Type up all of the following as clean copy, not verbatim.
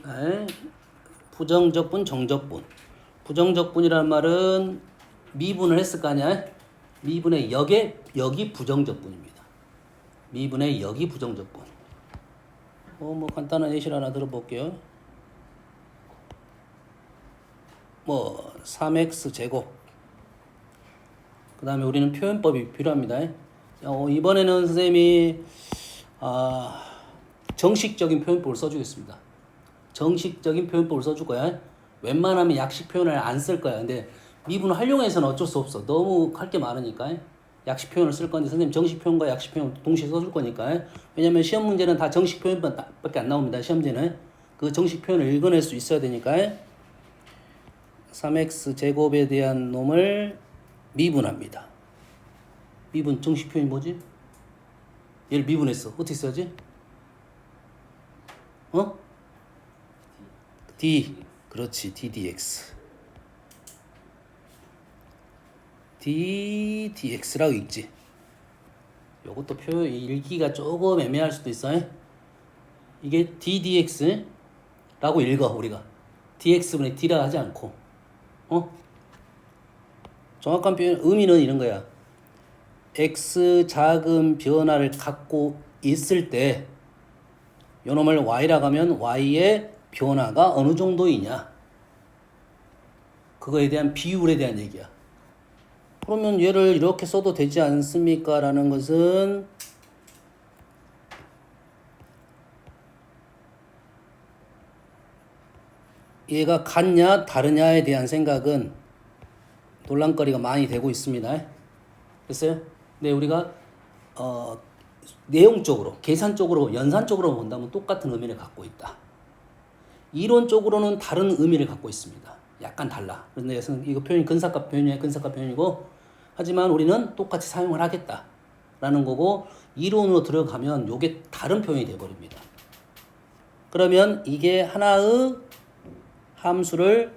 네. 부정적분, 정적분. 부정적분이라는 말은 미분을 했을 거 아니야? 미분의 역이 부정적분입니다. 미분의 역이 부정적분. 뭐 간단한 예시를 하나 들어볼게요. 3x 제곱. 그 다음에 우리는 표현법이 필요합니다. 이번에는 선생님이 정식적인 표현법을 써주겠습니다. 정식적인 표현법을 써줄 거야. 웬만하면 약식 표현을 안 쓸 거야. 근데 미분을 활용해서는 어쩔 수 없어. 너무 할 게 많으니까. 약식 표현을 쓸 건데 선생님 정식 표현과 약식 표현 동시에 써줄 거니까. 왜냐면 시험 문제는 다 정식 표현밖에 안 나옵니다. 시험제는. 그 정식 표현을 읽어낼 수 있어야 되니까. 3x 제곱에 대한 놈을 미분합니다. 미분 정식 표현이 뭐지? 얘를 미분했어. 어떻게 써야지? d. 그렇지. ddx. ddx라고 읽지. 요것도 표현 읽기가 조금 애매할 수도 있어. 이게 ddx라고 읽어 우리가. dx분의 d라 하지 않고. 정확한 표현 의미는 이런 거야. x 작은 변화를 갖고 있을 때 요놈을 y라고 하면 y의 변화가 어느 정도이냐. 그거에 대한 비율에 대한 얘기야. 그러면 얘를 이렇게 써도 되지 않습니까? 라는 것은 얘가 같냐 다르냐에 대한 생각은 논란거리가 많이 되고 있습니다. 됐어요? 근데 우리가 내용적으로, 계산적으로, 연산적으로 본다면 똑같은 의미를 갖고 있다. 이론적으로는 다른 의미를 갖고 있습니다. 약간 달라. 그런데 이거 표현이 근사값 표현이야, 근사값 표현이고, 하지만 우리는 똑같이 사용을 하겠다라는 거고, 이론으로 들어가면 이게 다른 표현이 되어버립니다. 그러면 이게 하나의 함수를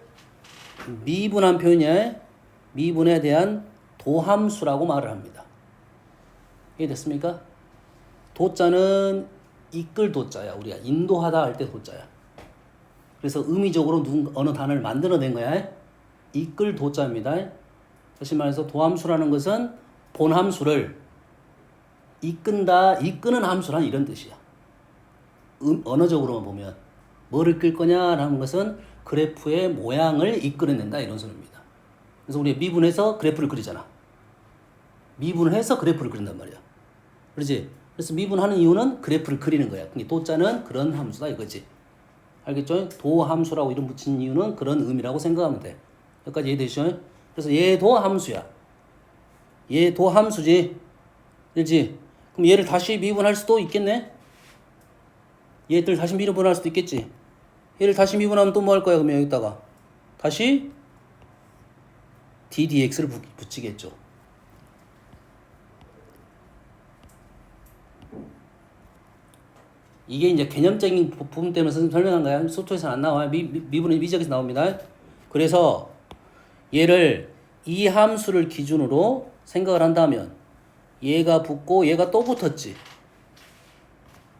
미분한 표현이야. 미분에 대한 도함수라고 말을 합니다. 이해됐습니까? 도자는 이끌 도자야. 우리가 인도하다 할 때 도자야. 그래서 의미적으로 어느 단어를 만들어낸 거야. 이끌 도자입니다. 다시 말해서 도함수라는 것은 본함수를 이끈다, 이끄는 함수란 이런 뜻이야. 언어적으로만 보면 뭐를 끌 거냐라는 것은 그래프의 모양을 이끌어낸다 이런 소리입니다. 그래서 우리 미분해서 그래프를 그리잖아. 미분을 해서 그래프를 그린단 말이야. 그렇지? 그래서 미분하는 이유는 그래프를 그리는 거야. 근데 도자는 그런 함수다 이거지. 알겠죠? 도함수라고 이름 붙인 이유는 그런 의미라고 생각하면 돼. 여기까지 이해되시죠? 그래서 얘도 함수야. 얘도 함수지. 그렇지? 그럼 얘를 다시 미분할 수도 있겠네? 얘들 다시 미분할 수도 있겠지? 얘를 다시 미분하면 또 뭐 할 거야? 그러면 여기다가 다시 ddx를 붙이겠죠. 이게 이제 개념적인 부분 때문에 선생님 설명한 거야. 소토에서는 안 나와요. 미분은 미적에서 나옵니다. 그래서 얘를 이 함수를 기준으로 생각을 한다면 얘가 붙고 얘가 또 붙었지.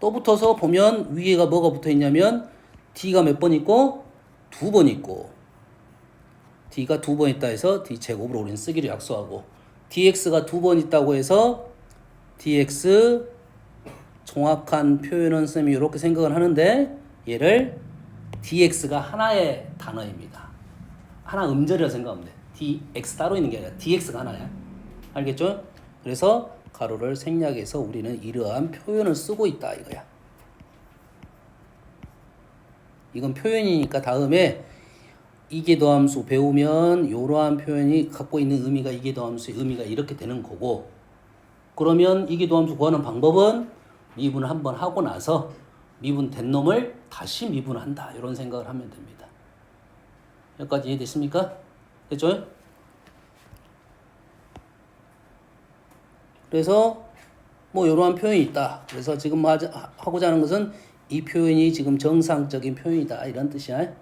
또 붙어서 보면 위에가 뭐가 붙어 있냐면 d가 몇 번 있고? 2번 있고. d가 2번 있다 해서 d 제곱으로 우리는 쓰기로 약속하고 dx가 2번 있다고 해서 dx 정확한 표현은 쌤이 이렇게 생각을 하는데 얘를 dx가 하나의 단어입니다. 하나 음절이라고 생각하면 돼. dx 따로 있는 게 아니라 dx가 하나야. 알겠죠? 그래서 가로를 생략해서 우리는 이러한 표현을 쓰고 있다 이거야. 이건 표현이니까 다음에 이계도함수 배우면 이러한 표현이 갖고 있는 의미가 이계도함수의 의미가 이렇게 되는 거고, 그러면 이계도함수 구하는 방법은 미분을 한번 하고 나서 미분된 놈을 다시 미분한다 이런 생각을 하면 됩니다. 여기까지 이해됐습니까? 됐죠? 그래서 뭐 이러한 표현이 있다. 그래서 지금 하고자 하는 것은 이 표현이 지금 정상적인 표현이다 이런 뜻이야.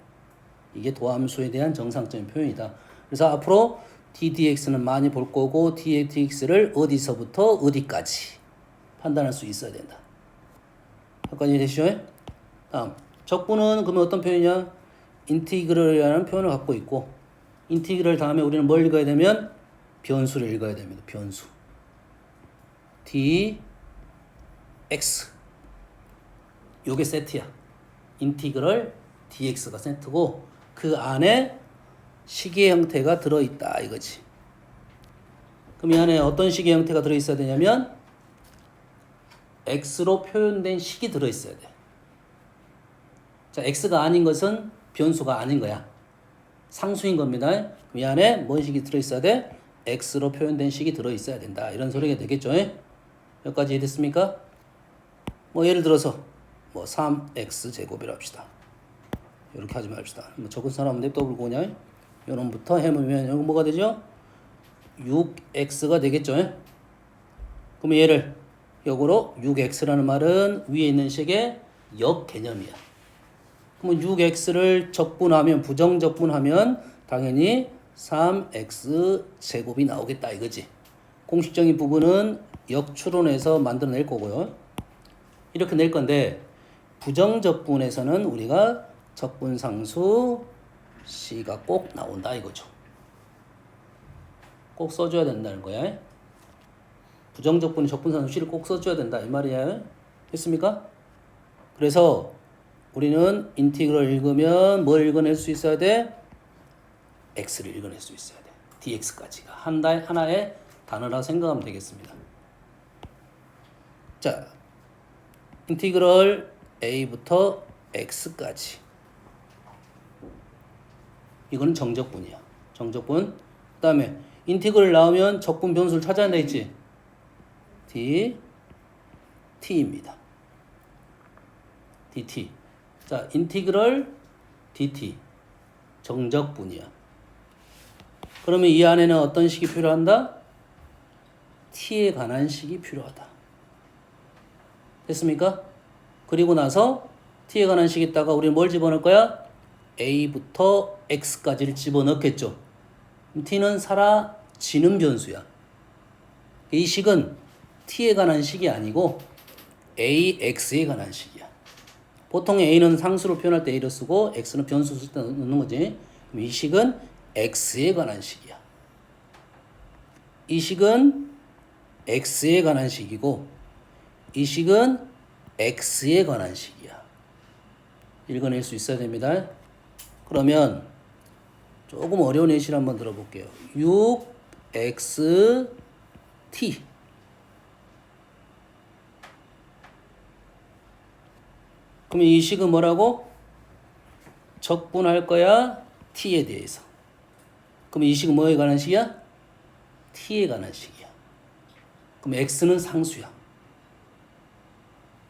이게 도함수에 대한 정상적인 표현이다. 그래서 앞으로 ddx는 많이 볼 거고 ddx를 어디서부터 어디까지 판단할 수 있어야 된다. 여기까지 되시죠? 다음 적분은 그러면 어떤 표현이냐? 인티그럴이라는 표현을 갖고 있고 인티그럴 다음에 우리는 뭘 읽어야 되면 변수를 읽어야 됩니다. 변수. dx 요게 세트야. 인티그럴 dx가 세트고 그 안에 식의 형태가 들어있다 이거지. 그럼 이 안에 어떤 식의 형태가 들어있어야 되냐면 x로 표현된 식이 들어있어야 돼. 자, x가 아닌 것은 변수가 아닌 거야. 상수인 겁니다. 그럼 이 안에 뭔 식이 들어있어야 돼? x로 표현된 식이 들어있어야 된다. 이런 소리가 되겠죠. 여기까지 이해됐습니까? 뭐 예를 들어서 뭐 3x 제곱이라 합시다. 이렇게 하지 맙시다. 뭐 적은 사람은 냅둬볼 거냐? 요놈부터 해보면 이거 뭐가 되죠? 6x가 되겠죠. 그럼 얘를 역으로 6x라는 말은 위에 있는 식의 역 개념이야. 그러면 6x를 적분하면 부정적분하면 당연히 3x 제곱이 나오겠다 이거지. 공식적인 부분은 역추론해서 만들어낼 거고요. 이렇게 낼 건데 부정적분에서는 우리가 적분상수 c가 꼭 나온다 이거죠. 꼭 써줘야 된다는 거야. 부정적분이 적분상수 c를 꼭 써줘야 된다 이 말이야. 됐습니까? 그래서 우리는 인티그럴 읽으면 뭘 읽어낼 수 있어야 돼? x를 읽어낼 수 있어야 돼. dx까지가 하나의 단어라 생각하면 되겠습니다. 자, 인티그럴 a부터 x까지 이거는 정적분이야. 정적분. 그 다음에 인티그럴 나오면 적분 변수를 찾아야 되겠지. t입니다. dt. 자, 인티그럴 dt 정적분이야. 그러면 이 안에는 어떤 식이 필요한다? t에 관한 식이 필요하다. 됐습니까? 그리고 나서 t에 관한 식 있다가 우리는 뭘 집어넣을 거야? a부터 x까지를 집어넣겠죠. t는 사라지는 변수야. 이 식은 t에 관한 식이 아니고 ax에 관한 식이야. 보통 a는 상수로 표현할 때 a를 쓰고 x는 변수 쓸 때 넣는 거지. 그럼 이 식은 x에 관한 식이야. 이 식은 x에 관한 식이고 이 식은 x에 관한 식이야. 읽어낼 수 있어야 됩니다. 그러면 조금 어려운 예시를 한번 들어볼게요. 6xt 그러면 이 식은 뭐라고? 적분할 거야 t에 대해서. 그럼 이 식은 뭐에 관한 식이야? t에 관한 식이야. 그럼 x는 상수야.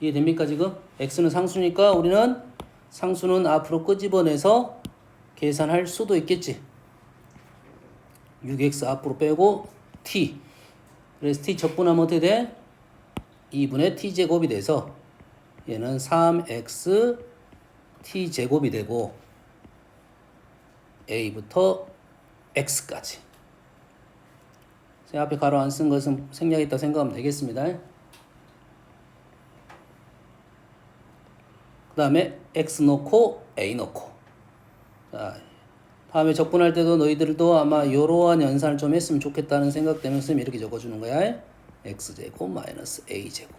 이해됩니까 지금? x는 상수니까 우리는 상수는 앞으로 끄집어내서 계산할 수도 있겠지. 6x 앞으로 빼고 t. 그래서 t 적분하면 어떻게 돼? 2분의 t제곱이 돼서 얘는 3x t제곱이 되고 a부터 x까지. 제 앞에 가로 안 쓴 것은 생략이 있다 생각하면 되겠습니다. 그 다음에 x 넣고 a 넣고. 자, 다음에 적분할 때도 너희들도 아마 이러한 연산을 좀 했으면 좋겠다는 생각 때문에 선생님이 이렇게 적어주는 거야. x제곱 마이너스 a제곱.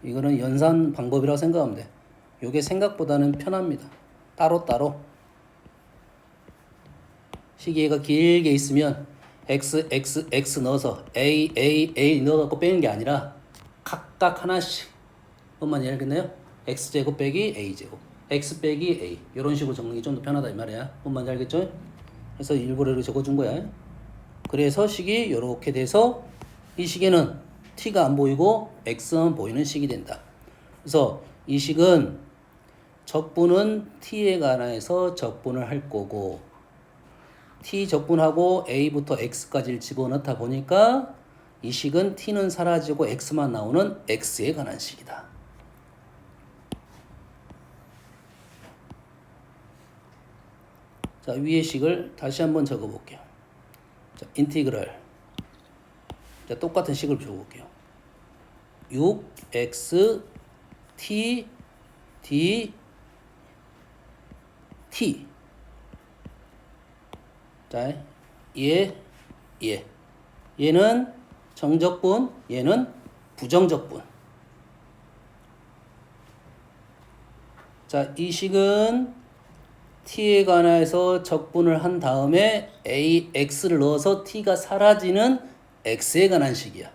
이거는 연산 방법이라고 생각하면 돼. 이게 생각보다는 편합니다. 따로따로. 식이가 길게 있으면 x 넣어서 a 넣어갖고 빼는 게 아니라 각각 하나씩. 뭔만 이해하겠나요? x제곱 빼기 a제곱. x 빼기 a. 이런 식으로 적는 게 좀 더 편하다 이 말이야. 뭔만 알겠죠? 그래서 일부러 이렇게 적어준 거야. 그래서 식이 이렇게 돼서 이 식에는 t가 안 보이고 x만 보이는 식이 된다. 그래서 이 식은 적분은 t에 관해서 적분을 할 거고 t 적분하고 a부터 x까지를 집어넣다 보니까 이 식은 t는 사라지고 x만 나오는 x에 관한 식이다. 자, 위의 식을 다시 한번 적어볼게요. 자, 인티그럴. 자, 똑같은 식을 적어볼게요. 6x T, D, T. 자, 얘는 정적분, 얘는 부정적분. 자, 이 식은 t에 관해서 적분을 한 다음에 x를 넣어서 t가 사라지는 x에 관한 식이야.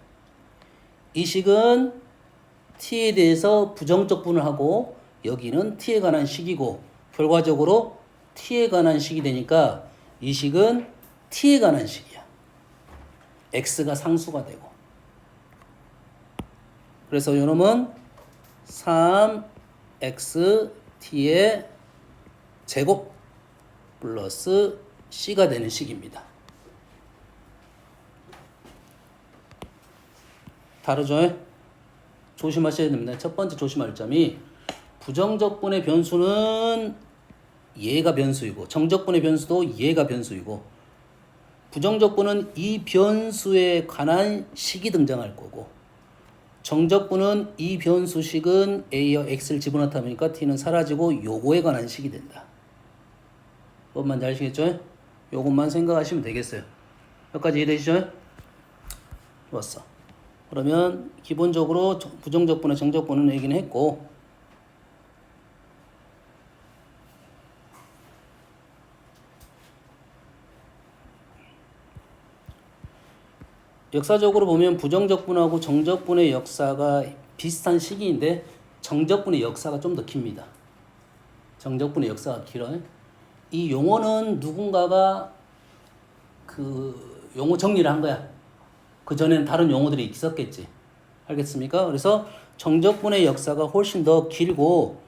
이 식은 t에 대해서 부정적분을 하고 여기는 t에 관한 식이고 결과적으로 t에 관한 식이 되니까 이 식은 t에 관한 식이야. x가 상수가 되고. 그래서 요놈은 3xt의 제곱 플러스 c가 되는 식입니다. 다르죠? 조심하셔야 됩니다. 첫 번째 조심할 점이 부정적분의 변수는 얘가 변수이고 정적분의 변수도 얘가 변수이고 부정적분은 이 변수에 관한 식이 등장할 거고 정적분은 이 변수식은 a와 x를 집어넣다 보니까 t는 사라지고 요거에 관한 식이 된다. 뭔 잘 아시겠죠? 요것만 생각하시면 되겠어요. 여기까지 이해되시죠? 좋았어. 그러면 기본적으로 부정적분과 정적분은 얘기는 했고 역사적으로 보면 부정적분하고 정적분의 역사가 비슷한 시기인데 정적분의 역사가 좀 더 깁니다. 정적분의 역사가 길어요. 이 용어는 누군가가 그 용어 정리를 한 거야. 그전에는 다른 용어들이 있었겠지. 알겠습니까? 그래서 정적분의 역사가 훨씬 더 길고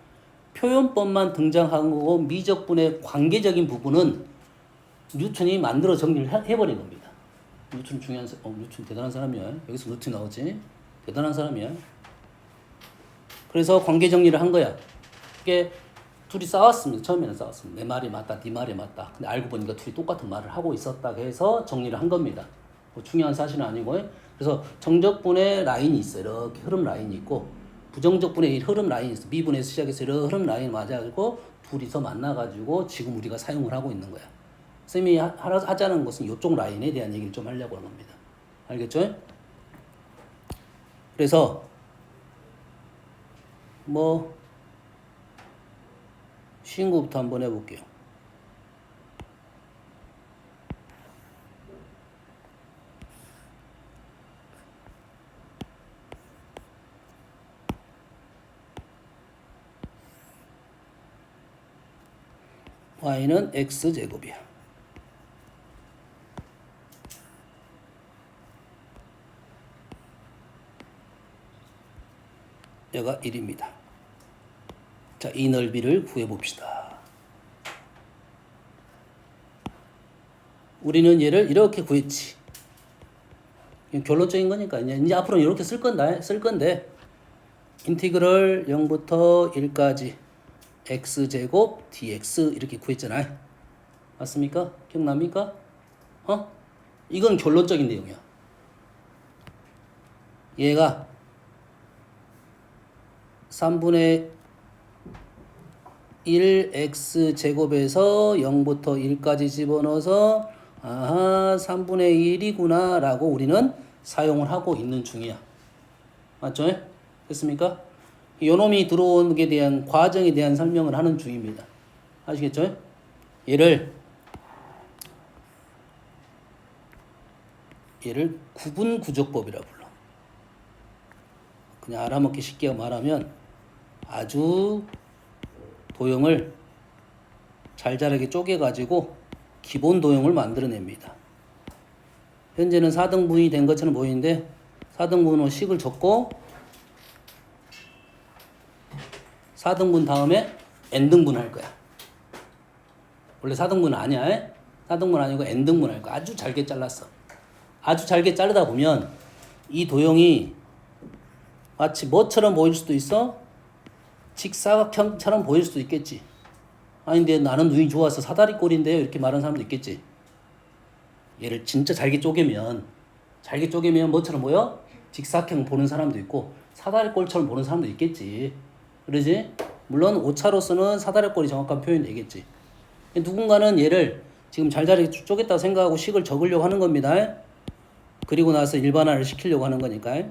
표현법만 등장한 거고 미적분의 관계적인 부분은 뉴턴이 만들어 정리를 해버린 겁니다. 뉴턴 중요한 뉴턴 대단한 사람이야. 여기서 뉴턴 나오지? 대단한 사람이야. 그래서 관계 정리를 한 거야. 이게 둘이 싸웠습니다. 처음에는 싸웠습니다. 내 말이 맞다, 네 말이 맞다. 근데 알고 보니까 둘이 똑같은 말을 하고 있었다 해서 정리를 한 겁니다. 뭐 중요한 사실은 아니고. 그래서 정적분의 라인이 있어요. 이렇게 흐름 라인이 있고 부정적분의 흐름 라인이 있어. 미분에서 시작해서 이런 흐름 라인이 맞아가지고 둘이서 만나가지고 지금 우리가 사용을 하고 있는 거야. 쌤이 하자는 것은 이쪽 라인에 대한 얘기를 좀 하려고 하는 겁니다. 알겠죠? 그래서 뭐 쉬운 거부터 한번 해볼게요. y는 x제곱이야. 얘가 1입니다. 자, 이 넓이를 구해봅시다. 우리는 얘를 이렇게 구했지. 결론적인 거니까 이제 앞으로는 이렇게 쓸 건데 인티그럴 0부터 1까지 x제곱 dx 이렇게 구했잖아요. 맞습니까? 기억납니까? 이건 결론적인 내용이야. 얘가 3분의 1x제곱에서 0부터 1까지 집어넣어서 아하 3분의 1이구나 라고 우리는 사용을 하고 있는 중이야. 맞죠? 됐습니까? 요놈이 들어온 게 대한 과정에 대한 설명을 하는 중입니다. 아시겠죠? 얘를 구분구조법이라 불러. 그냥 알아먹기 쉽게 말하면 아주 도형을 잘잘하게 쪼개가지고 기본 도형을 만들어냅니다. 현재는 4등분이 된 것처럼 보이는데 4등분으로 식을 줬고 4등분 다음에 n등분 할 거야. 원래 4등분은 아니야. 4등분 아니고 n등분 할 거야. 아주 잘게 잘랐어. 아주 잘게 자르다 보면 이 도형이 마치 뭐처럼 보일 수도 있어? 직사각형처럼 보일 수도 있겠지. 아닌데 나는 눈이 좋아서 사다리꼴인데요 이렇게 말하는 사람도 있겠지. 얘를 진짜 잘게 쪼개면 뭐처럼 보여? 직사각형 보는 사람도 있고 사다리꼴처럼 보는 사람도 있겠지. 그러지? 물론 오차로서는 사다리꼴이 정확한 표현이 되겠지. 누군가는 얘를 지금 잘자리 쪼갰다고 생각하고 식을 적으려고 하는 겁니다. 그리고 나서 일반화를 시키려고 하는 거니까.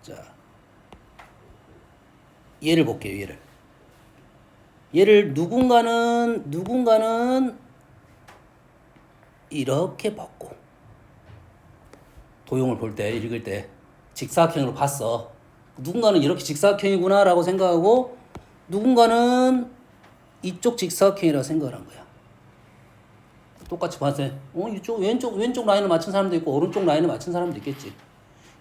자, 얘를 볼게요. 얘를 누군가는 이렇게 봤고, 도형을 볼 때, 읽을 때 직사각형으로 봤어. 누군가는 이렇게 직사각형이구나 라고 생각하고, 누군가는 이쪽 직사각형이라고 생각을 한 거야. 똑같이 봤어요. 이쪽 왼쪽 라인을 맞춘 사람도 있고 오른쪽 라인을 맞춘 사람도 있겠지.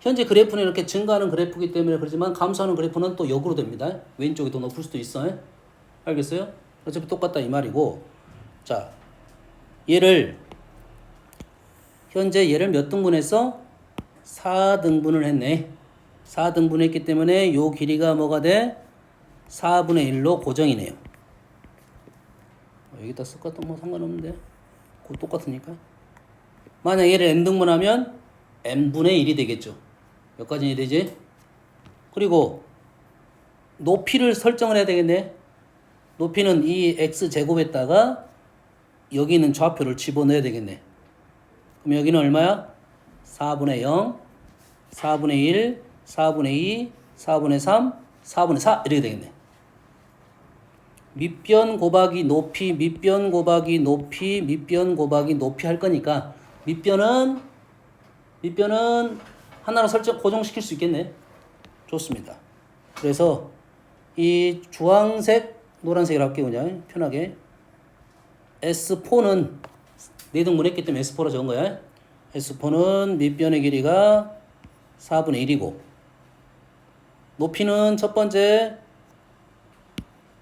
현재 그래프는 이렇게 증가하는 그래프이기 때문에 그렇지만 감소하는 그래프는 또 역으로 됩니다. 왼쪽이 더 높을 수도 있어요. 알겠어요? 어차피 똑같다 이 말이고. 자, 현재 얘를 몇 등분했어? 4등분을 했네. 4등분 했기 때문에 요 길이가 뭐가 돼? 4분의 1로 고정이네요. 여기다 쓸것도 뭐 상관없는데 곧 똑같으니까. 만약 얘를 n등분하면 n분의 1이 되겠죠. 몇 가지 되지? 그리고 높이를 설정을 해야 되겠네. 높이는 이 x제곱에다가 여기 있는 좌표를 집어넣어야 되겠네. 그럼 여기는 얼마야? 4분의 0, 4분의 1, 4분의 2, 4분의 3, 4분의 4 이렇게 되겠네. 밑변 곱하기 높이, 밑변 곱하기 높이, 밑변 곱하기 높이 할 거니까 밑변은 하나로 고정시킬 수 있겠네. 좋습니다. 그래서 이 주황색, 노란색이라고 할게요. 그냥 편하게. S4는 4등분 했기 때문에 S4로 적은 거야. S4는 밑변의 길이가 4분의 1이고 높이는 첫 번째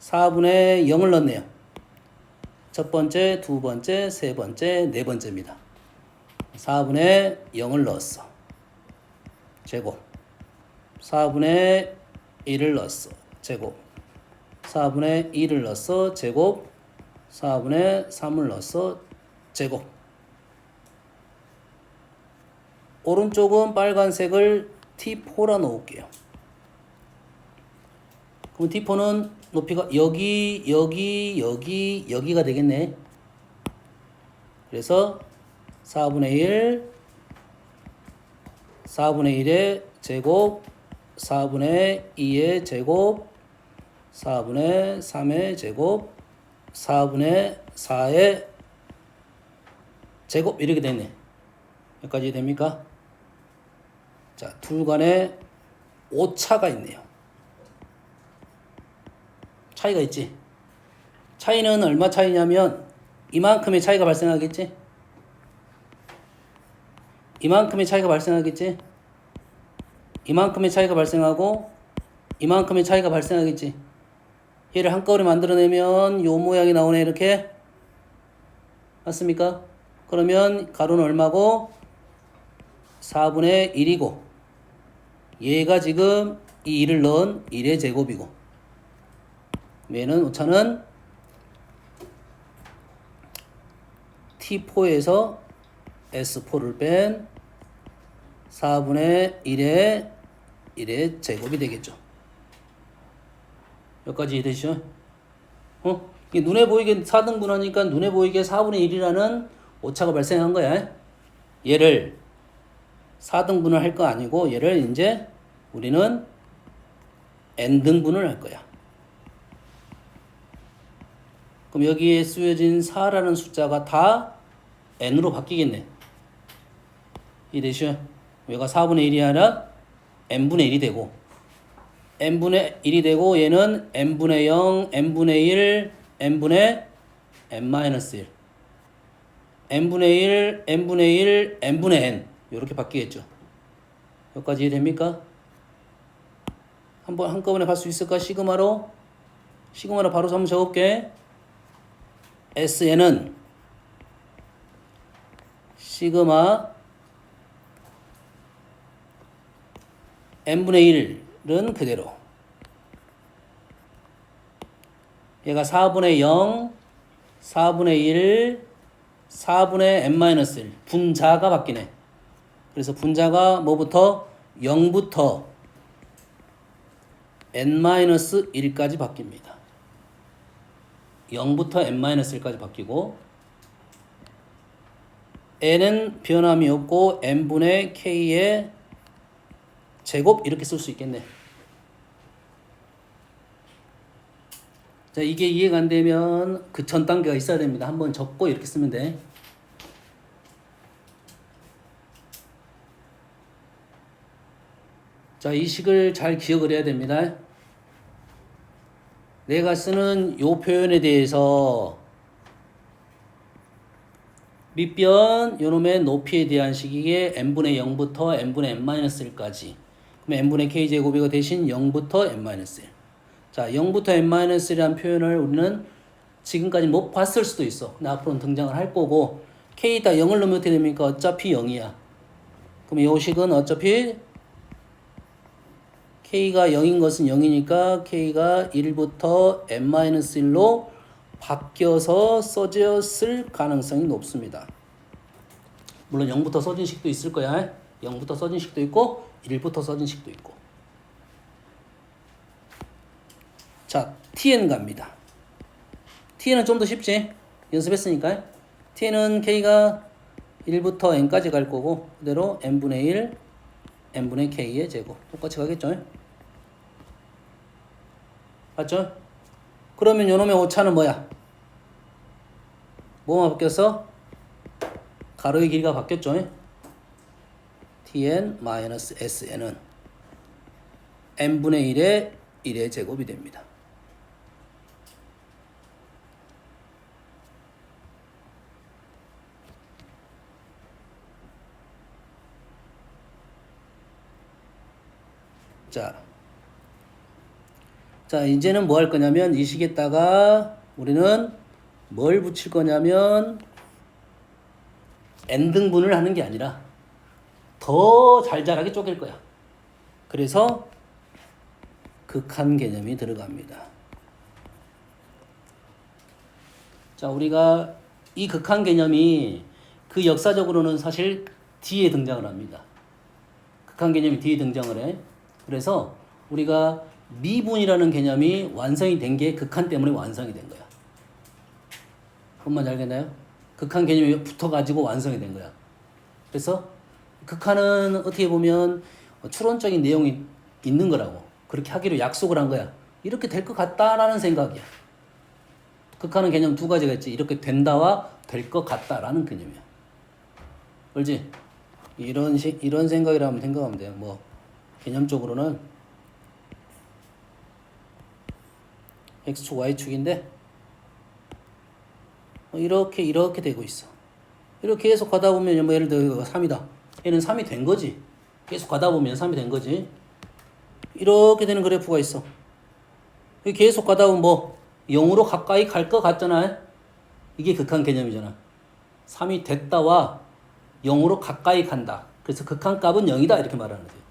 4분의 0을 넣었네요. 첫 번째, 두 번째, 세 번째, 네 번째입니다. 4분의 0을 넣었어. 제곱. 4분의 1을 넣었어. 제곱. 4분의 1을 넣었어. 제곱. 4분의 3을 넣었어. 제곱. 오른쪽은 빨간색을 T4라 놓을게요. 그럼 T4는 높이가 여기가 되겠네. 그래서 4분의 1, 4분의 1의 제곱, 4분의 2의 제곱, 4분의 3의 제곱, 4분의 4의 제곱 이렇게 되네. 여기까지 됩니까? 자, 둘 간에 오차가 있네요. 차이가 있지. 차이는 얼마 차이냐면 이만큼의 차이가 발생하겠지. 이만큼의 차이가 발생하겠지. 이만큼의 차이가 발생하고 이만큼의 차이가 발생하겠지. 얘를 한꺼번에 만들어내면 요 모양이 나오네. 이렇게 맞습니까? 그러면 가로는 얼마고? 4분의 1이고 얘가 지금 이 1을 넣은 1의 제곱이고 얘는 오차는 T4에서 S4를 뺀 4분의 1의 제곱이 되겠죠. 여기까지 이해되시죠? 이게 눈에 보이게 4등분하니까 눈에 보이게 4분의 1이라는 오차가 발생한 거야. 얘를 4등분을 할 거 아니고 얘를 이제 우리는 n등분을 할 거야. 그럼 여기에 쓰여진 4라는 숫자가 다 n으로 바뀌겠네. 이해되시죠? 얘가 4분의 1이 아니라 n분의 1이 되고 n분의 1이 되고 얘는 n분의 0, n분의 1, n분의 n-1 n분의 1, n분의 1, n분의 n 이렇게 바뀌겠죠. 여기까지 이해됩니까? 한꺼번에 갈 수 있을까? 시그마로 바로 한번 적을게. SN은 시그마 n분의 1은 그대로 얘가 4분의 0, 4분의 1, 4분의 n-1 분자가 바뀌네. 그래서 분자가 뭐부터 0부터 n-1까지 바뀝니다. 0부터 n-1까지 바뀌고 n은 변함이 없고 n분의 k의 제곱 이렇게 쓸 수 있겠네. 자, 이게 이해가 안 되면 그 전 단계가 있어야 됩니다. 한번 적고 이렇게 쓰면 돼. 자, 이 식을 잘 기억을 해야 됩니다. 내가 쓰는 요 표현에 대해서 밑변 요놈의 높이에 대한 식이게 n분의 0부터 n분의 n-1까지. 그럼 n분의 k제곱이가 대신 0부터 n-1. 자, 0부터 n-1이라는 표현을 우리는 지금까지 못 봤을 수도 있어. 근데 앞으로는 등장을 할 거고, k에다 0을 넣으면 어떻게 됩니까? 어차피 0이야. 그럼 요 식은 어차피 k가 0인 것은 0이니까 k가 1부터 n-1로 바뀌어서 써졌을 가능성이 높습니다. 물론 0부터 써진 식도 있을 거야. 0부터 써진 식도 있고 1부터 써진 식도 있고. 자, tn 갑니다. tn은 좀 더 쉽지? 연습했으니까. tn은 k가 1부터 n까지 갈 거고 그대로 n분의 1, n분의 k의 제곱. 똑같이 가겠죠? 맞죠? 그러면 요놈의 오차는 뭐야? 뭐만 바뀌었어? 가로의 길이가 바뀌었죠? tn-sn은 n분의 1의 제곱이 됩니다. 자, 이제는 뭐 할 거냐면 이 식에다가 우리는 뭘 붙일 거냐면 n등분을 하는 게 아니라 더 잘잘하게 쪼갤 거야. 그래서 극한 개념이 들어갑니다. 자, 우리가 이 극한 개념이 그 역사적으로는 사실 뒤에 등장을 합니다. 극한 개념이 뒤에 등장을 해. 그래서 우리가 미분이라는 개념이 완성이 된 게 극한 때문에 완성이 된 거야. 그건 뭔지 알겠나요? 극한 개념이 붙어가지고 완성이 된 거야. 그래서 극한은 어떻게 보면 추론적인 내용이 있는 거라고. 그렇게 하기로 약속을 한 거야. 이렇게 될 것 같다라는 생각이야. 극한은 개념 두 가지가 있지. 이렇게 된다와 될 것 같다라는 개념이야. 알지? 이런 생각이라면 생각하면 돼요. 뭐 개념적으로는 x축 y축인데 이렇게 되고 있어. 이렇게 계속 가다 보면 뭐 예를 들어 이거 3이다. 얘는 3이 된 거지. 계속 가다 보면 3이 된 거지. 이렇게 되는 그래프가 있어. 계속 가다 보면 뭐 0으로 가까이 갈 것 같잖아. 이게 극한 개념이잖아. 3이 됐다와 0으로 가까이 간다. 그래서 극한값은 0이다 이렇게 말하는 거예요.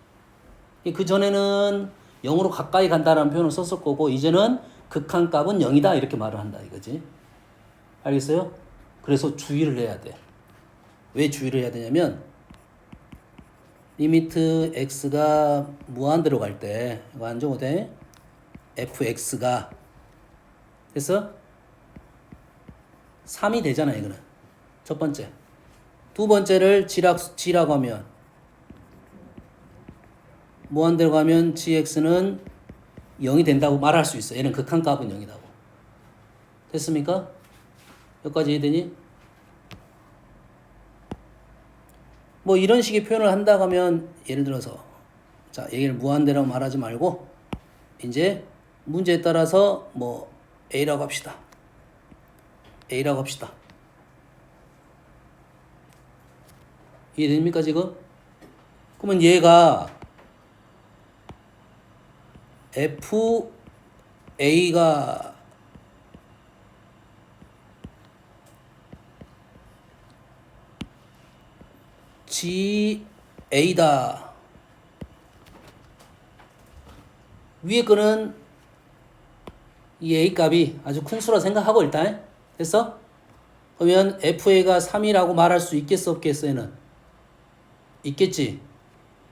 그 전에는 0으로 가까이 간다라는 표현을 썼을 거고 이제는 극한값은 0이다 이렇게 말을 한다 이거지. 알겠어요? 그래서 주의를 해야 돼. 왜 주의를 해야 되냐면 리미트 x가 무한대로 갈 때 이거 안 적어도 돼. fx가 그래서 3이 되잖아 이거는. 첫 번째. 두 번째를 g라고 하면 무한대로 가면 gx는 0이 된다고 말할 수 있어. 얘는 극한값은 0이라고. 됐습니까? 여기까지 이해되니? 뭐 이런 식의 표현을 한다고 하면 예를 들어서 자 얘기를 무한대로 말하지 말고 이제 문제에 따라서 뭐 A라고 합시다. A라고 합시다. 이해됩니까 지금? 그러면 얘가 FA가 GA다. 위에 거는 이 A 값이 아주 큰 수라 생각하고 일단 됐어? 그러면 FA가 3이라고 말할 수 있겠어 없겠어 얘는? 있겠지.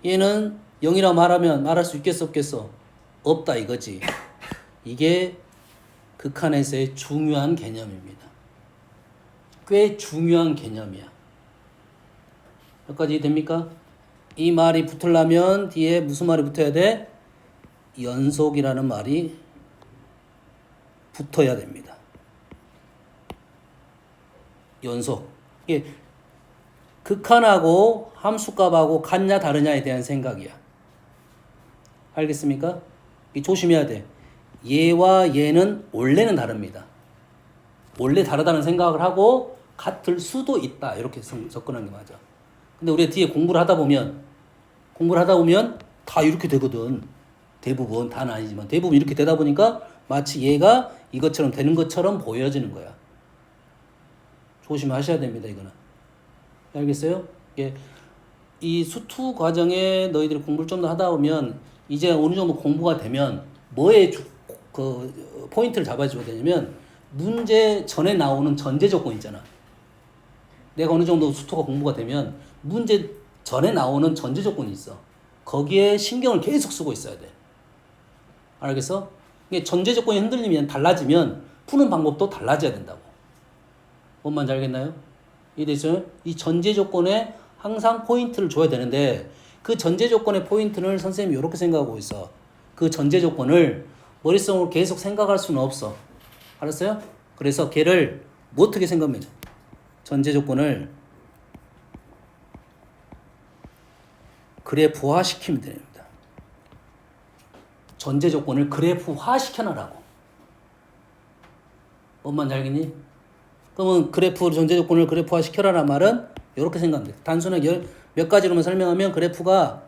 얘는 0이라 말할 수 있겠어 없겠어? 없다 이거지. 이게 극한에서의 중요한 개념입니다. 꽤 중요한 개념이야. 여기까지 됩니까? 이 말이 붙으려면 뒤에 무슨 말이 붙어야 돼? 연속이라는 말이 붙어야 됩니다. 연속. 이게 극한하고 함수값하고 같냐 다르냐에 대한 생각이야. 알겠습니까? 조심해야 돼. 얘와 얘는 원래는 다릅니다. 원래 다르다는 생각을 하고 같을 수도 있다. 이렇게 접근하는 게 맞아. 근데 우리가 뒤에 공부를 하다 보면 다 이렇게 되거든. 대부분, 다는 아니지만 대부분 이렇게 되다 보니까 마치 얘가 이것처럼 되는 것처럼 보여지는 거야. 조심하셔야 됩니다. 이거는. 알겠어요? 예. 이 수투 과정에 너희들이 공부를 좀 더 하다 보면 이제 어느 정도 공부가 되면 뭐에 포인트를 잡아줘야 되냐면 문제 전에 나오는 전제 조건 있잖아. 내가 어느 정도 수투가 공부가 되면 문제 전에 나오는 전제 조건이 있어. 거기에 신경을 계속 쓰고 있어야 돼. 알겠어? 이게 전제 조건이 흔들리면 달라지면 푸는 방법도 달라져야 된다고. 뭔 말인지 알겠나요? 이해됐어요? 이 전제 조건에 항상 포인트를 줘야 되는데 그 전제 조건의 포인트를 선생님이 이렇게 생각하고 있어. 그 전제 조건을 머릿속으로 계속 생각할 수는 없어. 알았어요? 그래서 걔를 뭐 어떻게 생각하면 전제 조건을 그래프화 시키면 됩니다. 전제 조건을 그래프화 시켜놔라고. 뭔 말인지 알겠니? 그러면 전제 조건을 그래프화 시켜라란 말은 이렇게 생각하면 돼. 단순하게 몇 가지로만 설명하면 그래프가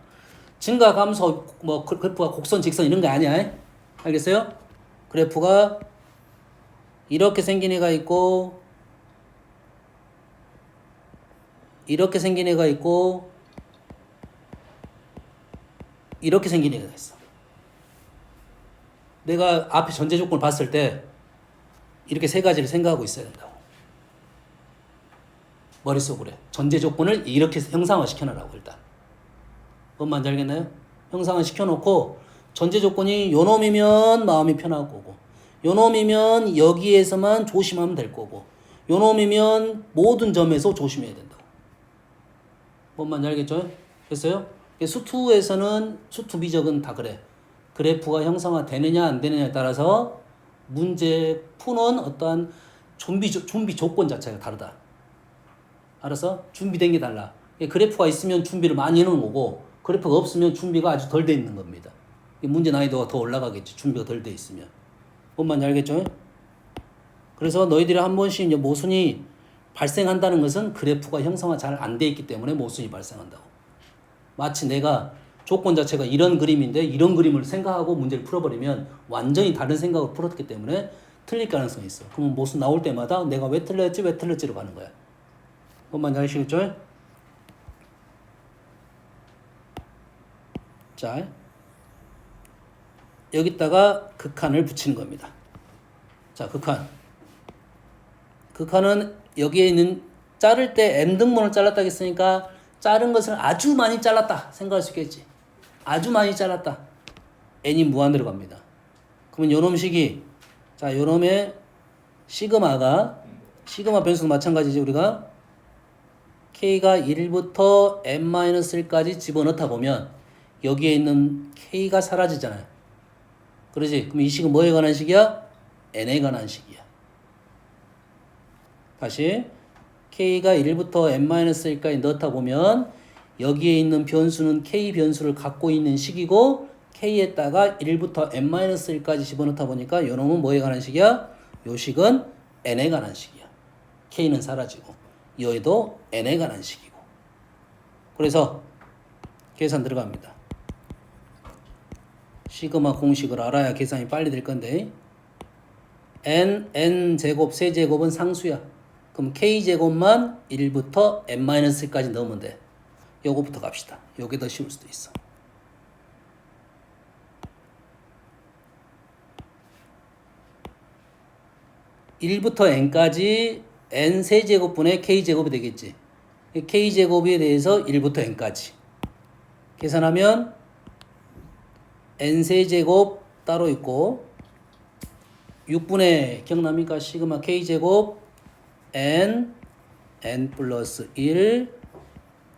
증가, 감소, 그래프가 곡선, 직선 이런 거 아니야. 알겠어요? 그래프가 이렇게 생긴 애가 있고 이렇게 생긴 애가 있고 이렇게 생긴 애가 있어. 내가 앞에 전제 조건을 봤을 때 이렇게 세 가지를 생각하고 있어야 된다고. 머릿속으로 전제 조건을 이렇게 형상화 시켜놓으라고. 일단 뭔 말인지 알겠나요? 형상화 시켜놓고 전제 조건이 요놈이면 마음이 편할 거고 요놈이면 여기에서만 조심하면 될 거고 요놈이면 모든 점에서 조심해야 된다고. 뭔 말인지 알겠죠? 됐어요? 수투에서는 수투 미적은 다 그래. 그래프가 형상화 되느냐 안 되느냐에 따라서 문제 푸는 어떠한 준비 조건 자체가 다르다. 알았어? 준비된 게 달라. 그래프가 있으면 준비를 많이 해놓은 거고 그래프가 없으면 준비가 아주 덜 돼 있는 겁니다. 문제 난이도가 더 올라가겠지. 준비가 덜 돼 있으면. 뭔 말인지 알겠죠? 그래서 너희들이 한 번씩 이제 모순이 발생한다는 것은 그래프가 형상화 잘 안 돼 있기 때문에 모순이 발생한다고. 마치 내가 조건 자체가 이런 그림인데 이런 그림을 생각하고 문제를 풀어버리면 완전히 다른 생각을 풀었기 때문에 틀릴 가능성이 있어. 그러면 모순 나올 때마다 내가 왜 틀렸지로 가는 거야. 뭔 말인지 아시겠죠? 자, 여기다가 극한을 붙이는 겁니다. 자, 극한은 여기에 있는 자를 때 N등분을 잘랐다 했으니까 자른 것을 아주 많이 잘랐다 생각할 수 있겠지. 아주 많이 잘랐다. N이 무한대로 갑니다. 그러면 요놈식이 자, 요놈의 시그마 변수도 마찬가지지. 우리가 K가 1부터 N-1까지 집어넣다 보면 여기에 있는 K가 사라지잖아요. 그러지? 그럼 이 식은 뭐에 관한 식이야? N에 관한 식이야. 다시 K가 1부터 N-1까지 넣다 보면 여기에 있는 변수는 K 변수를 갖고 있는 식이고 K에다가 1부터 N-1까지 집어넣다 보니까 요 놈은 뭐에 관한 식이야? 요 식은 N에 관한 식이야. K는 사라지고 여기도 N에 관한 식이고. 그래서 계산 들어갑니다. 시그마 공식을 알아야 계산이 빨리 될 건데 N제곱 세제곱은 상수야. 그럼 K제곱만 1부터 N-까지 넣으면 돼. 요거부터 갑시다. 요게 더 쉬울 수도 있어. (1부터 n)까지 n 세제곱분의 k제곱이 되겠지. k제곱에 대해서 1부터 n까지 계산하면 n세제곱 따로 있고 6분의 기억납니까? 시그마 k제곱 n 플러스 1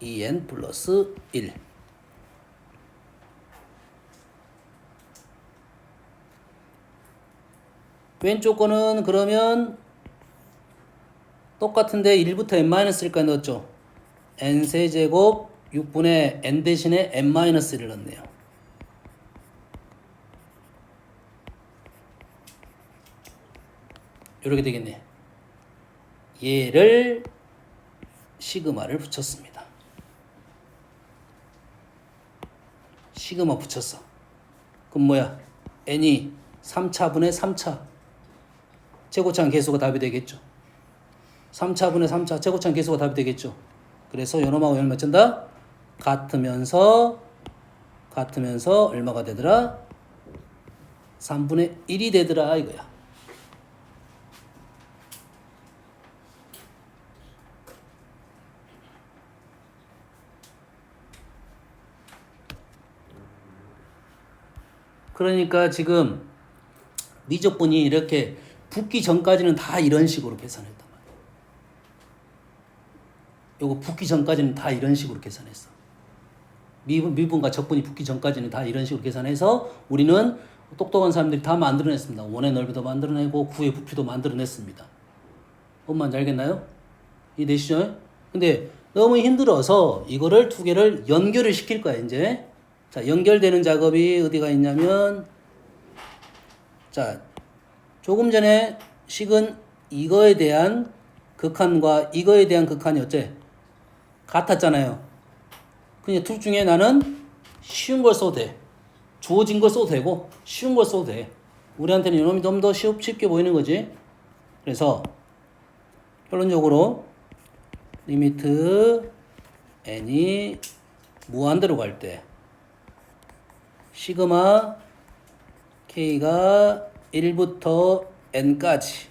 2n 플러스 1 왼쪽 거는 그러면 똑같은데 1부터 n-일까지 넣었죠. n세제곱 6분의 n 대신에 n-1을 넣었네요. 이렇게 되겠네. 얘를 시그마를 붙였습니다. 시그마 붙였어. 그럼 뭐야? n이 3차분의 3차 최고차항 계수가 답이 되겠죠. 3차분의 3차 최고차항 계수가 답이 되겠죠. 그래서 요놈하고 요놈 맞춘다? 같으면서 얼마가 되더라? 3분의 1이 되더라 이거야. 그러니까 지금 미적분이 이렇게 붙기 전까지는 다 이런 식으로 계산했단 말이야. 요거 붙기 전까지는 다 이런 식으로 계산했어. 미분과 적분이 붙기 전까지는 다 이런 식으로 계산해서 우리는 똑똑한 사람들이 다 만들어냈습니다. 원의 넓이도 만들어내고 구의 부피도 만들어냈습니다. 뭔 말인지 알겠나요? 이해되시죠? 근데 너무 힘들어서 이거를 두 개를 연결을 시킬 거야 이제. 자, 연결되는 작업이 어디가 있냐면, 자, 조금 전에 식은 이거에 대한 극한과 이거에 대한 극한이 어째? 같았잖아요. 그냥 둘 중에 나는 쉬운 걸 써도 돼. 주어진 걸 써도 되고, 쉬운 걸 써도 돼. 우리한테는 이놈이 좀 더 쉽게 보이는 거지. 그래서, 결론적으로, 리미트 n이 무한대로 갈 때, 시그마 k가 1부터 n까지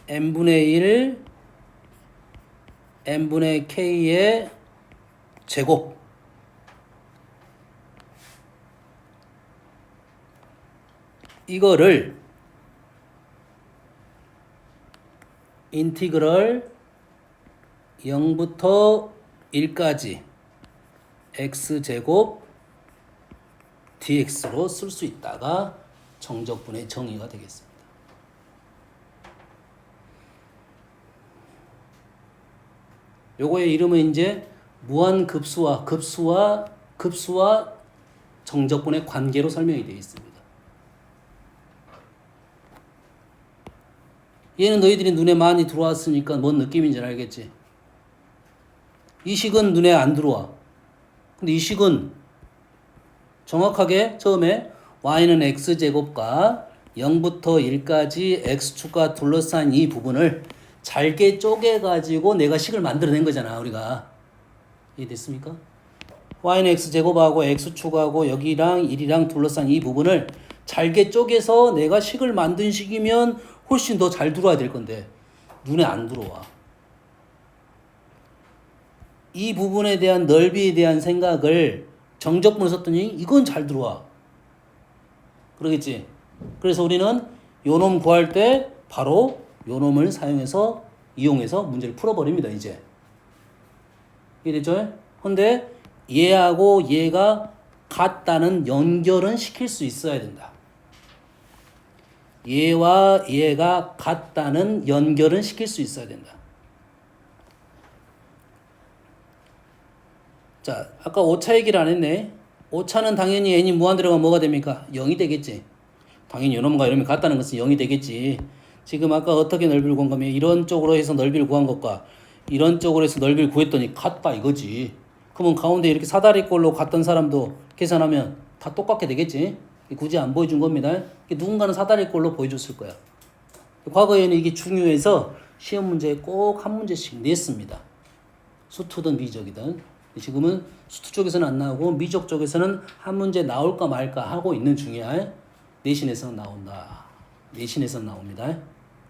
n분의 1 n분의 k의 제곱 이거를 인티그럴 0부터 1까지 x제곱 dx로 쓸 수 있다가 정적분의 정의가 되겠습니다. 요거의 이름은 이제 무한급수와 급수와 정적분의 관계로 설명이 되어 있습니다. 얘는 너희들이 눈에 많이 들어왔으니까 뭔 느낌인지 알겠지? 이 식은 눈에 안 들어와. 근데 이 식은 정확하게 처음에 y는 x제곱과 0부터 1까지 x축과 둘러싼 이 부분을 잘게 쪼개가지고 내가 식을 만들어낸 거잖아 우리가. 이해됐습니까? y는 x제곱하고 x축하고 여기랑 1이랑 둘러싼 이 부분을 잘게 쪼개서 내가 식을 만든 식이면 훨씬 더 잘 들어와야 될 건데 눈에 안 들어와. 이 부분에 대한 넓이에 대한 생각을 정적분을 썼더니 이건 잘 들어와. 그러겠지? 그래서 우리는 요놈 구할 때 바로 요놈을 이용해서 문제를 풀어버립니다, 이제. 이해됐죠? 근데 얘하고 얘가 같다는 연결은 시킬 수 있어야 된다. 얘와 얘가 같다는 연결은 시킬 수 있어야 된다. 자, 아까 오차 얘기를 안 했네. 오차는 당연히 n이 무한대로 가면 뭐가 됩니까? 0이 되겠지. 당연히 요놈과 이놈이 같다는 것은 0이 되겠지. 지금 아까 어떻게 넓이를 구한 거면 이런 쪽으로 해서 넓이를 구한 것과 이런 쪽으로 해서 넓이를 구했더니 같다 이거지. 그러면 가운데 이렇게 사다리꼴로 갔던 사람도 계산하면 다 똑같게 되겠지. 굳이 안 보여준 겁니다. 누군가는 사다리꼴로 보여줬을 거야. 과거에는 이게 중요해서 시험 문제에 꼭 한 문제씩 냈습니다. 수투든 미적이든. 지금은 수투 쪽에서는 안 나오고 미적 쪽에서는 한 문제 나올까 말까 하고 있는 중이야. 내신에서는 나온다. 내신에서는 나옵니다.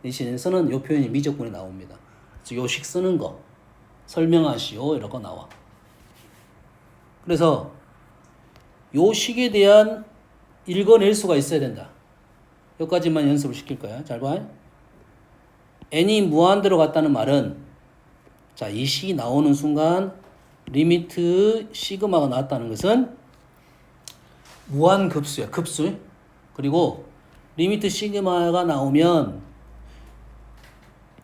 내신에서는 요 표현이 미적분에 나옵니다. 그래서 요식 쓰는 거 설명하시오 이런 거 나와. 그래서 요식에 대한 읽어낼 수가 있어야 된다. 여기까지만 연습을 시킬 거야. 잘 봐. n이 무한대로 갔다는 말은 자, 이 식이 나오는 순간 리미트 시그마가 나왔다는 것은 무한급수야. 급수. 그리고 리미트 시그마가 나오면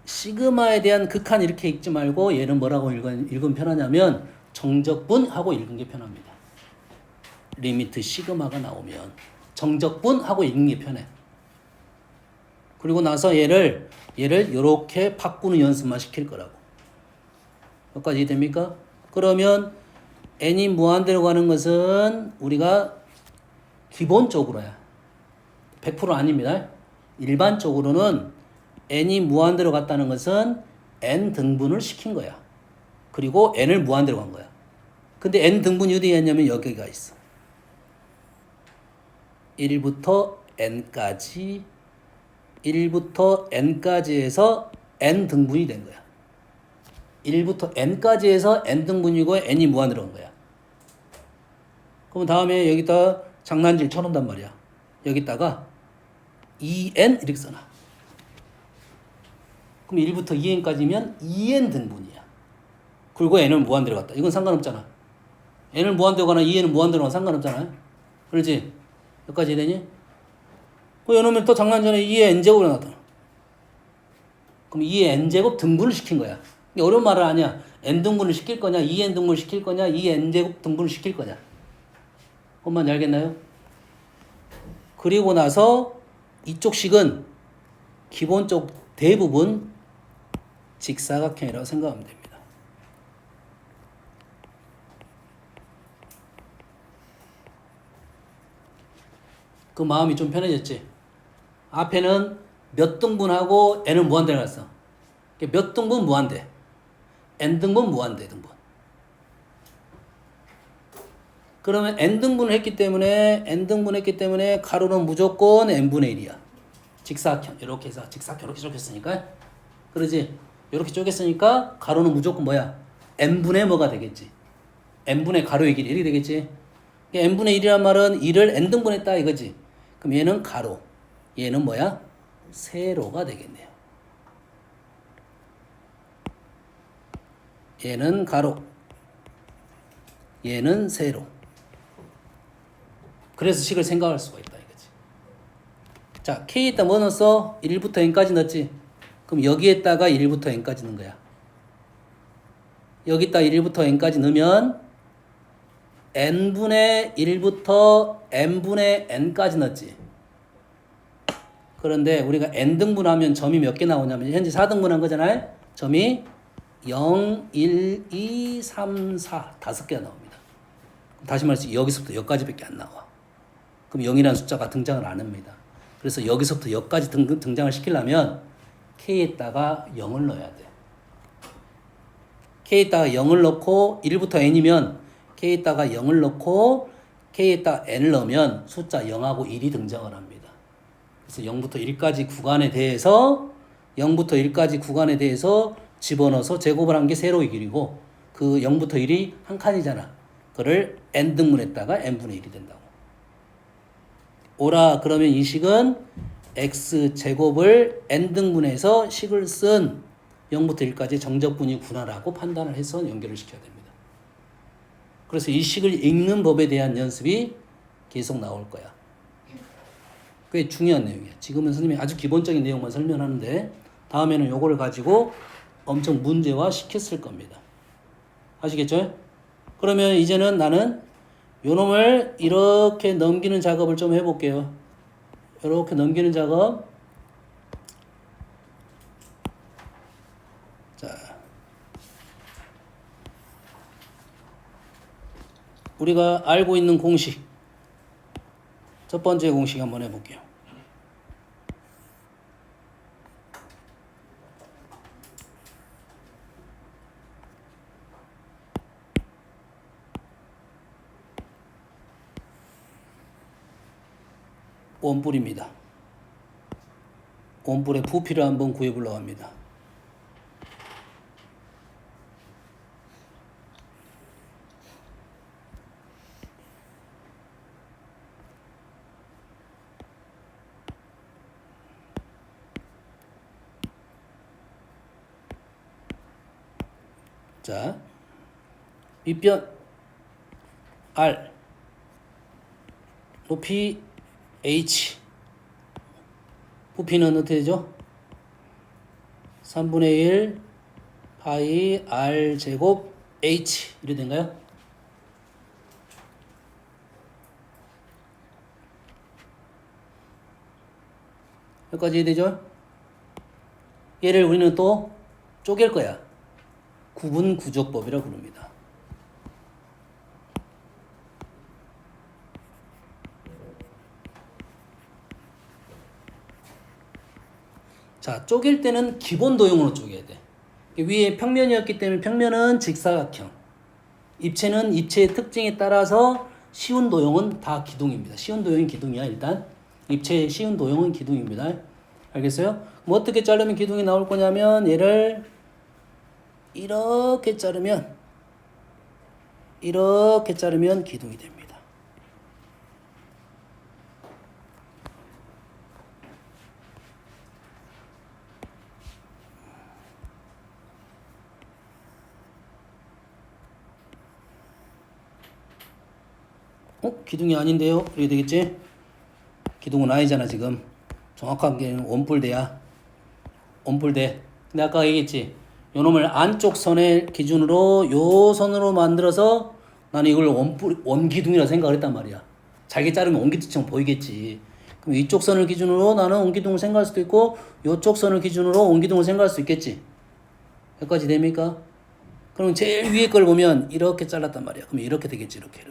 시그마에 대한 극한 이렇게 읽지 말고 얘는 뭐라고 읽으면 편하냐면 정적분 하고 읽은 게 편합니다. 리미트 시그마가 나오면 정적분 하고 읽는 게 편해. 그리고 나서 얘를 이렇게 바꾸는 연습만 시킬 거라고. 여기까지 이해됩니까? 그러면 n이 무한대로 가는 것은 우리가 기본적으로야. 100% 아닙니다. 일반적으로는 n이 무한대로 갔다는 것은 n 등분을 시킨 거야. 그리고 n을 무한대로 간 거야. 근데 n 등분이 어디에 있냐면 여기가 있어. 1부터 n까지 1부터 n까지 해서 n 등분이 된 거야. 1부터 n까지 해서 n 등분이고 n이 무한대로 간 거야. 그럼 다음에 여기다 장난질 쳐놓는단 말이야. 여기다가 2n 이렇게 써놔. 그럼 1부터 2n까지면 2n 등분이야. 그리고 n은 무한대로 갔다. 이건 상관없잖아. n을 무한대로 가나 2n은 무한대로 가나 상관없잖아. 그렇지? 여기까지 되니? 그 이놈을 또 장난전에 2의 n제곱이 나왔다. 그럼 2의 n제곱 등분을 시킨 거야. 어려운 말은 아니야. n 등분을 시킬 거냐, 2n 등분을 시킬 거냐, 2의 n제곱 등분을 시킬 거냐. 그것만 알겠나요? 그리고 나서 이쪽 식은 기본적 대부분 직사각형이라고 생각하면 됩니다. 그 마음이 좀 편해졌지? 앞에는 몇 등분하고 n은 무한대로 갔어. 몇 등분 무한대. n 등분 무한대 등분. 그러면 n등분을 했기 때문에 가로는 무조건 n분의 1이야. 직사각형 이렇게 해서 직사각형 이렇게 쪼갰으니까 그러지. 이렇게 쪼갰으니까 가로는 무조건 뭐야? n분의 뭐가 되겠지? n분의 가로의 길이 이렇게 되겠지. n분의 1이란 말은 1을 n등분했다 이거지. 그럼 얘는 가로, 얘는 뭐야? 세로가 되겠네요. 얘는 가로, 얘는 세로. 그래서 식을 생각할 수가 있다 이거지. 자, K에다 뭐 넣었어? 1부터 n까지 넣었지? 그럼 여기에다가 1부터 n까지 넣은 거야. 여기다 1부터 n까지 넣으면 n분의 1부터 n분의 n까지 넣었지. 그런데 우리가 n등분하면 점이 몇 개 나오냐면 현재 4등분한 거잖아요. 점이 0, 1, 2, 3, 4 5개가 나옵니다. 다시 말해서 여기서부터 여기까지밖에 안 나와. 그럼 0이라는 숫자가 등장을 안 합니다. 그래서 여기서부터 여기까지 등장을 시키려면 K에다가 0을 넣어야 돼. K에다가 0을 넣고 1부터 n이면 K에다가 0을 넣고 K에다가 n을 넣으면 숫자 0하고 1이 등장을 합니다. 그래서 0부터 1까지 구간에 대해서 0부터 1까지 구간에 대해서 집어넣어서 제곱을 한 게 세로의 길이고 그 0부터 1이 한 칸이잖아. 그를 n등분했다가 n분의 1이 된다고. 오라 그러면 이 식은 x제곱을 n등분해서 식을 쓴 0부터 1까지 정적분이구나라고 판단을 해서 연결을 시켜야 됩니다. 그래서 이 식을 읽는 법에 대한 연습이 계속 나올 거야. 꽤 중요한 내용이야. 지금은 선생님이 아주 기본적인 내용만 설명하는데 다음에는 요거를 가지고 엄청 문제화 시켰을 겁니다. 아시겠죠? 그러면 이제는 나는 요 놈을 이렇게 넘기는 작업을 좀 해볼게요. 이렇게 넘기는 작업. 자, 우리가 알고 있는 공식. 첫 번째 공식 한번 해볼게요. 원뿔입니다. 원뿔의 부피를 한번 구해보려고 합니다. 자, 밑변 R, 높이 H, 부피는 어떻게 되죠? 3분의 1 파이 R 제곱 H 이래 된가요? 여기까지 이해되죠? 얘를 우리는 또 쪼갤 거야. 구분 구조법이라고 부릅니다. 자, 쪼갤 때는 기본 도형으로 쪼개야 돼. 위에 평면이었기 때문에 평면은 직사각형. 입체는 입체의 특징에 따라서 쉬운 도형은 다 기둥입니다. 쉬운 도형이 기둥이야, 일단. 입체의 쉬운 도형은 기둥입니다. 알겠어요? 뭐 어떻게 자르면 기둥이 나올 거냐면 얘를 이렇게 자르면 기둥이 됩니다. 기둥이 아닌데요? 이렇게 되겠지? 기둥은 아니잖아 지금. 정확한 게 원뿔대야. 원뿔대. 근데 아까 얘기했지? 요 놈을 안쪽 선의 기준으로 요 선으로 만들어서 나는 이걸 원기둥이라 생각을 했단 말이야. 잘게 자르면 원기둥처럼 보이겠지. 그럼 이쪽 선을 기준으로 나는 원기둥을 생각할 수도 있고 요쪽 선을 기준으로 원기둥을 생각할 수 있겠지. 여기까지 됩니까? 그럼 제일 위에 걸 보면 이렇게 잘랐단 말이야. 그럼 이렇게 되겠지. 이렇게.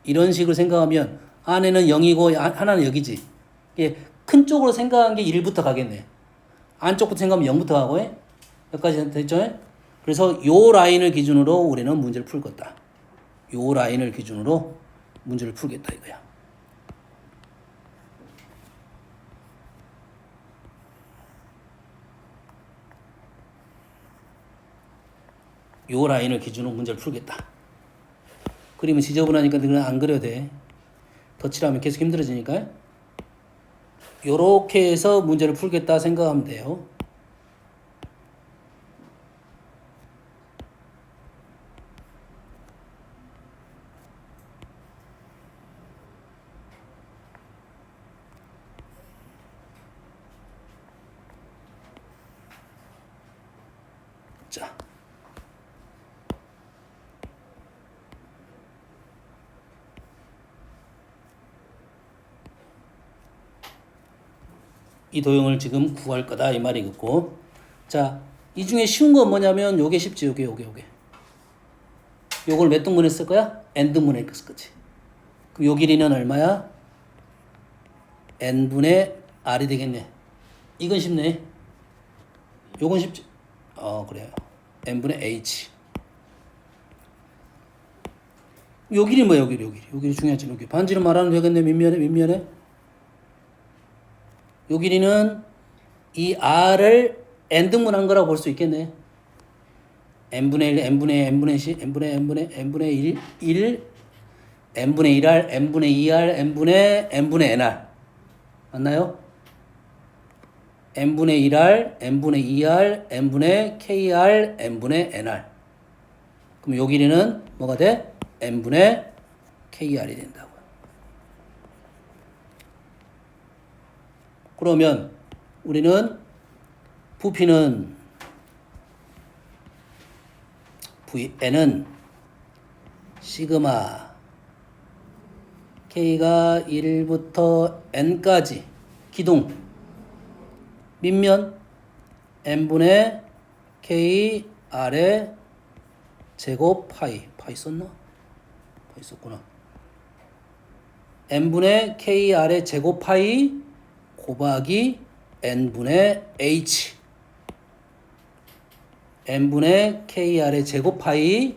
이런 식으로 생각하면 안에는 0이고 하나는 여기지. 이게 큰 쪽으로 생각한 게 1부터 가겠네. 안쪽부터 생각하면 0부터 가고 해. 여기까지 됐죠? 그래서 요 라인을 기준으로 우리는 문제를 풀겠다. 요 라인을 기준으로 문제를 풀겠다 이거야. 요 라인을 기준으로 문제를 풀겠다. 그림은 지저분하니까 그냥 안 그려도 돼. 덧칠하면 계속 힘들어지니까. 요렇게 해서 문제를 풀겠다 생각하면 돼요. 자. 이 도형을 지금 구할 거다 이 말이겠고. 자, 이 중에 쉬운 건 뭐냐면 요게 쉽지. 요게. 요걸 몇 등분에 쓸 거야? n등분에 쓸 거지. 그럼 요 길이는 얼마야? n분의 r이 되겠네. 이건 쉽네. 요건 쉽지. 그래요. n분의 h. 요 길이 뭐야? 요 길이 중요하지. 요 길이. 반지름 말하면 되겠네. 밑면에. 요 길이는 이 r을 n등분한 거라고 볼 수 있겠네. n분의 1, n분의 1, n분의 1r, n분의 2r, n분의 nr. 맞나요? n분의 1r, n분의 2r, n분의 kr, n분의 nr. 그럼 요 길이는 뭐가 돼? n분의 kr이 된다고. 그러면 우리는 부피는 Vn은 시그마 K가 1부터 N까지 기둥 밑면 N분의 K 아래 제곱 파이 썼나? 파이 썼구나. N분의 K 아래 제곱 파이 곱하기 N분의 H N분의 KR의 제곱 파이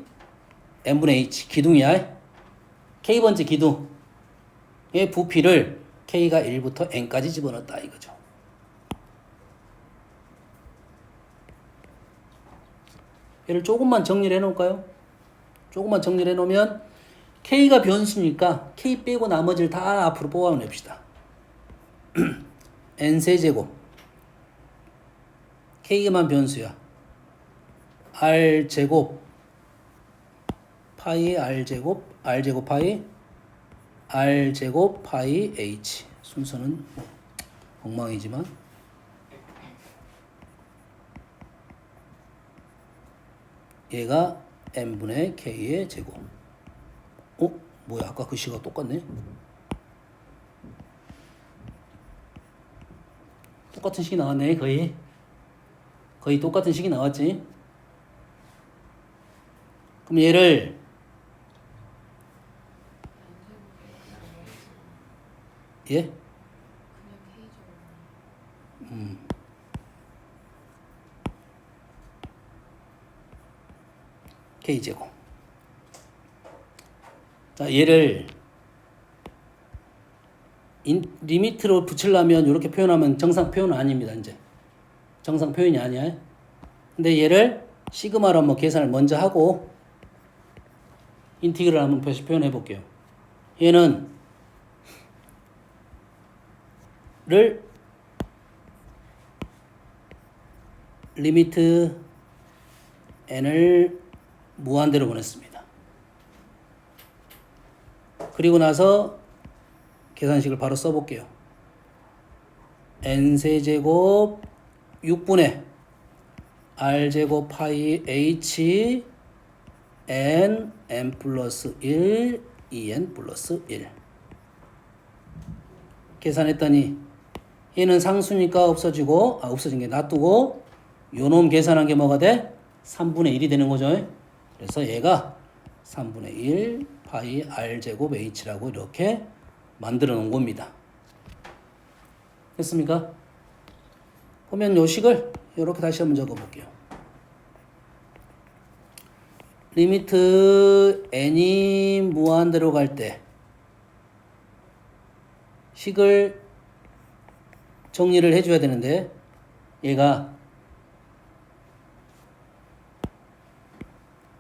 N분의 H 기둥이야. K번째 기둥의 부피를 K가 1부터 N까지 집어넣었다 이거죠. 얘를 조금만 정리를 해놓을까요? 조금만 정리를 해놓으면 K가 변수니까 K 빼고 나머지를 다 앞으로 뽑아냅시다. N세제곱 K만 변수야. R제곱 파이 R제곱 R제곱 파이 R제곱 파이 H. 순서는 뭐 엉망이지만 얘가 n분의 k의 제곱. 뭐야, 아까 그 식하고 똑같네. 똑같은 식이 나왔네. 거의 똑같은 식이 나왔지. 그럼 얘를 예? k제곱. 자, 얘를 리미트로 붙이려면 이렇게 표현하면 정상 표현은 아닙니다. 이제 정상 표현이 아니야. 근데 얘를 시그마로 한번 계산을 먼저 하고 인티그럴 한번 다시 표현해 볼게요. 얘는 를 리미트 n을 무한대로 보냈습니다. 그리고 나서 계산식을 바로 써볼게요. n세제곱 6분의 r제곱 파이 h n 플러스 1 2n 플러스 1 계산했더니 얘는 상수니까 없어진 게 놔두고 요놈 계산한 게 뭐가 돼? 3분의 1이 되는 거죠. 그래서 얘가 3분의 1 파이 r제곱 h라고 이렇게 만들어 놓은 겁니다. 됐습니까? 보면 요 식을 이렇게 다시 한번 적어 볼게요. 리미트 n이 무한대로 갈 때 식을 정리를 해줘야 되는데 얘가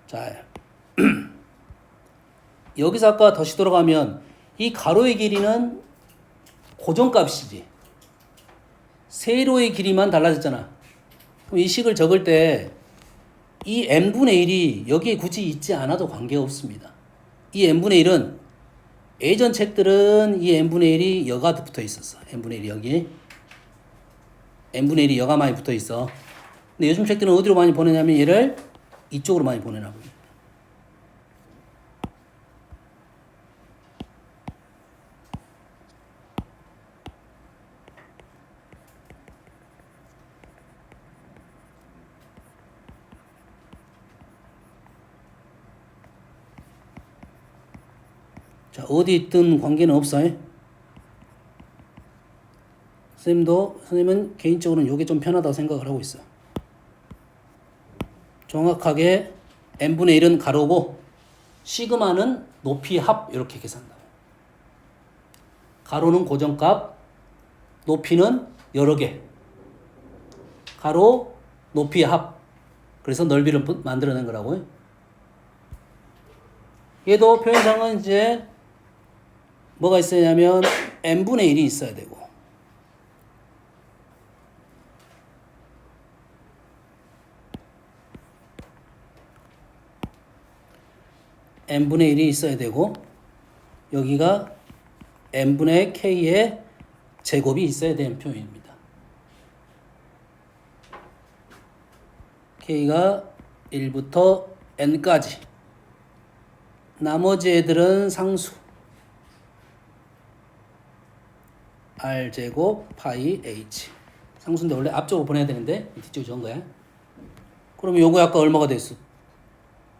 자 여기서 아까 다시 돌아가면 이 가로의 길이는 고정값이지 세로의 길이만 달라졌잖아. 그럼 이 식을 적을 때 이 n분의 1이 여기에 굳이 있지 않아도 관계없습니다. 이 n분의 1은 예전 책들은 이 n분의 1이 여가 붙어 있었어. n분의 1이 여기 n분의 1이 여가 많이 붙어 있어. 근데 요즘 책들은 어디로 많이 보내냐면 얘를 이쪽으로 많이 보내나 봅니다. 자, 어디 있든 관계는 없어요. 선생님은 개인적으로는 이게 좀 편하다고 생각을 하고 있어요. 정확하게 n분의 1은 가로고 시그마는 높이 합 이렇게 계산한다. 가로는 고정값, 높이는 여러 개. 가로, 높이 합. 그래서 넓이를 만들어낸 거라고요. 얘도 표현상은 이제 뭐가 있어야냐면 n분의 1이 있어야 되고 n분의 1이 있어야 되고 여기가 n분의 k의 제곱이 있어야 되는 표현입니다. k가 1부터 n까지 나머지 애들은 상수 r제곱 파이 h 상수인데 원래 앞쪽으로 보내야 되는데 뒤쪽에 적은 거야. 그럼 요거 아까 얼마가 됐어?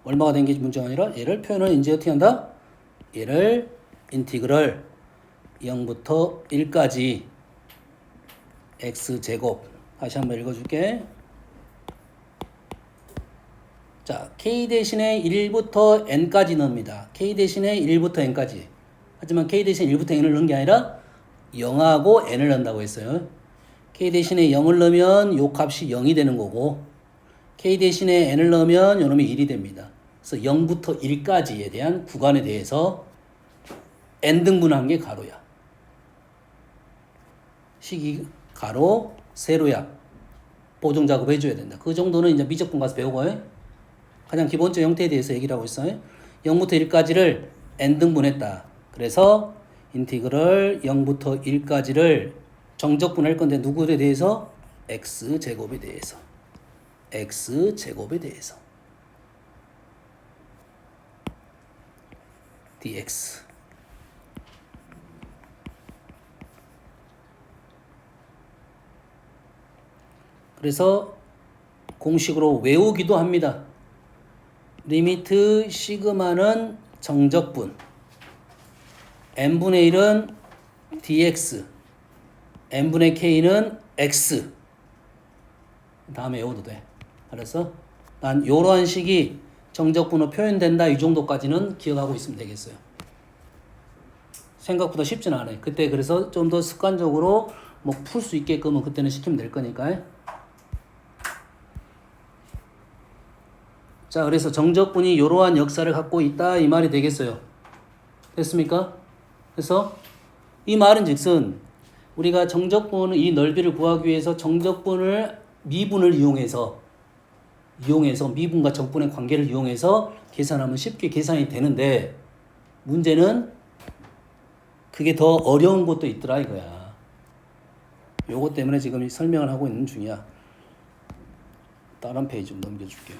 얼마가 된 게 문제가 아니라 얘를 표현을 이제 어떻게 한다? 얘를 인티그럴 0부터 1까지 x제곱 다시 한번 읽어줄게. 자, k 대신에 1부터 n까지 넣습니다. k 대신에 1부터 n까지. 하지만 k 대신에 1부터 n을 넣은 게 아니라 0하고 n을 넣는다고 했어요. k 대신에 0을 넣으면 요 값이 0이 되는 거고 k 대신에 n을 넣으면 요놈이 1이 됩니다. 그래서 0부터 1까지에 대한 구간에 대해서 n등분한 게 가로야. 식이 가로 세로야. 보정 작업 해줘야 된다. 그 정도는 이제 미적분 가서 배우고 가장 기본적 형태에 대해서 얘기를 하고 있어요. 0부터 1까지를 n등분했다. 그래서 인티그럴 0부터 1까지를 정적분할 건데 누구에 대해서? x제곱에 대해서. x제곱에 대해서. dx. 그래서 공식으로 외우기도 합니다. 리미트 시그마는 정적분, n분의 1은 dx, n분의 k는 x. 다음에 외워도 돼. 알았어? 난 요러한 식이 정적분으로 표현된다. 이 정도까지는 기억하고 있으면 되겠어요. 생각보다 쉽진 않아요. 그때 그래서 좀 더 습관적으로 뭐 풀 수 있게끔은 그때는 시키면 될 거니까. 자, 그래서 정적분이 이러한 역사를 갖고 있다 이 말이 되겠어요. 됐습니까? 그래서 이 말은 즉슨 우리가 정적분의 이 넓이를 구하기 위해서 정적분을 미분을 이용해서 미분과 적분의 관계를 이용해서 계산하면 쉽게 계산이 되는데 문제는 그게 더 어려운 것도 있더라 이거야. 요것 때문에 지금 설명을 하고 있는 중이야. 다른 페이지 좀 넘겨줄게요.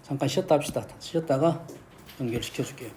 잠깐 쉬었다 합시다. 쉬었다가 연결시켜 줄게요.